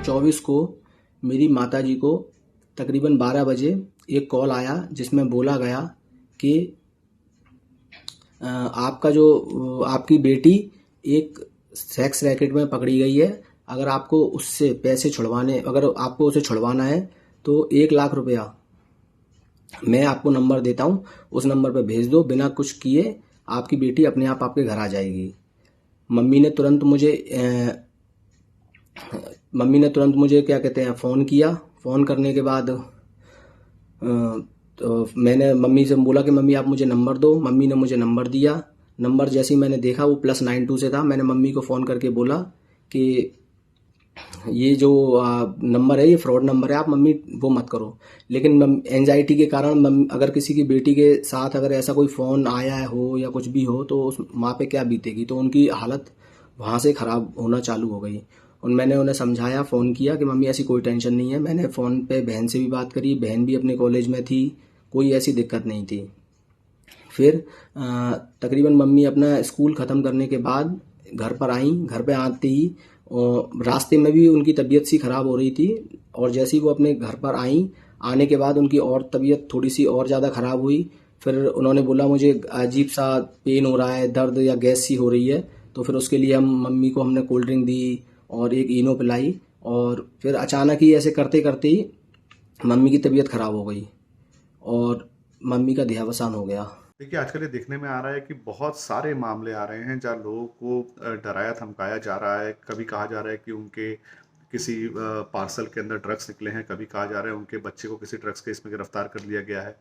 24 को मेरी माताजी को तकरीबन 12 बजे एक कॉल आया जिसमें बोला गया कि आपकी बेटी एक सेक्स रैकेट में पकड़ी गई है। अगर आपको उसे छुड़वाना है तो 1 लाख रुपया मैं आपको नंबर देता हूँ, उस नंबर पर भेज दो। बिना कुछ किए आपकी बेटी अपने आप आपके घर आ जाएगी। मम्मी ने तुरंत मुझे क्या कहते हैं फ़ोन किया। फ़ोन करने के बाद तो मैंने मम्मी से बोला कि मम्मी आप मुझे नंबर दो। मम्मी ने मुझे नंबर दिया। नंबर जैसे ही मैंने देखा वो +92 से था। मैंने मम्मी को फ़ोन करके बोला कि ये जो नंबर है ये फ्रॉड नंबर है, आप मम्मी वो मत करो। लेकिन एंजाइटी के कारण अगर किसी की बेटी के साथ अगर ऐसा कोई फ़ोन आया हो या कुछ भी हो तो उस माँ पे क्या बीतेगी, तो उनकी हालत वहाँ से ख़राब होना चालू हो गई। और मैंने उन्हें समझाया, फ़ोन किया कि मम्मी ऐसी कोई टेंशन नहीं है। मैंने फ़ोन पे बहन से भी बात करी, बहन भी अपने कॉलेज में थी, कोई ऐसी दिक्कत नहीं थी। फिर तकरीबन मम्मी अपना स्कूल ख़त्म करने के बाद घर पर आई। घर पे आते ही रास्ते में भी उनकी तबीयत सी ख़राब हो रही थी, और जैसे ही वो अपने घर पर आई, आने के बाद उनकी और तबीयत थोड़ी सी और ज़्यादा ख़राब हुई। फिर उन्होंने बोला मुझे अजीब सा पेन हो रहा है, दर्द या गैस सी हो रही है। तो फिर उसके लिए मम्मी को हमने कोल्ड ड्रिंक दी और एक इनो पिलाई। और फिर अचानक ही ऐसे करते करते ही मम्मी की तबीयत ख़राब हो गई और मम्मी का देहावसान हो गया। देखिए, आजकल ये देखने में आ रहा है कि बहुत सारे मामले आ रहे हैं जहाँ लोगों को डराया धमकाया जा रहा है। कभी कहा जा रहा है कि उनके किसी पार्सल के अंदर ड्रग्स निकले हैं, कभी कहा जा रहा है उनके बच्चे को किसी ड्रग्स केस में गिरफ्तार कर लिया गया है,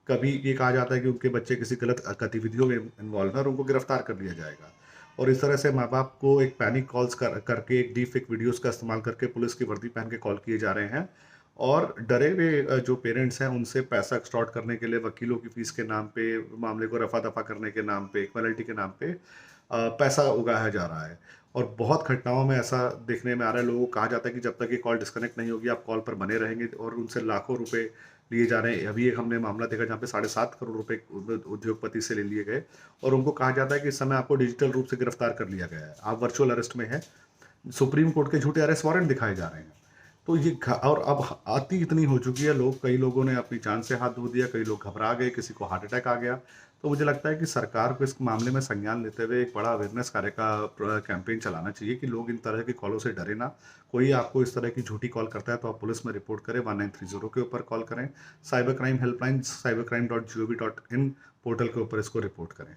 कभी ये कहा जाता है कि उनके बच्चे किसी गलत गतिविधियों में इन्वॉल्व है और उनको गिरफ्तार कर लिया जाएगा। और इस तरह से माँ बाप को एक पैनिक कॉल्स करके एक डीप फेक वीडियोज़ का इस्तेमाल करके पुलिस की वर्दी पहन के कॉल किए जा रहे हैं। और डरे हुए जो पेरेंट्स हैं उनसे पैसा एक्सटॉर्ट करने के लिए वकीलों की फीस के नाम पे, मामले को रफा दफा करने के नाम पे, इक्वालिटी के नाम पे पैसा उगाया जा रहा है। और बहुत घटनाओं में ऐसा देखने में आ रहा है, लोगों को कहा जाता है कि जब तक ये कॉल डिस्कनेक्ट नहीं होगी आप कॉल पर बने रहेंगे, और उनसे लाखों रुपए लिए जा रहे हैं। अभी एक हमने मामला देखा जहाँ पे 7.5 करोड़ रुपए उद्योगपति से ले लिए गए, और उनको कहा जाता है कि इस समय आपको डिजिटल रूप से गिरफ्तार कर लिया गया है, आप वर्चुअल अरेस्ट में हैं। सुप्रीम कोर्ट के झूठे अरेस्ट वारंट दिखाए जा रहे हैं। तो और अब आती इतनी हो चुकी है, कई लोगों ने अपनी जान से हाथ धो दिया, कई लोग घबरा गए, किसी को हार्ट अटैक आ गया। तो मुझे लगता है कि सरकार को इस मामले में संज्ञान लेते हुए एक बड़ा अवेयरनेस कार्य का कैंपेन चलाना चाहिए कि लोग इन तरह की कॉलों से डरे ना। कोई आपको इस तरह की झूठी कॉल करता है तो आप पुलिस में रिपोर्ट करें, 1930 के ऊपर कॉल करें, cyber crime helpline cybercrime.gov.in portal के ऊपर इसको रिपोर्ट करें।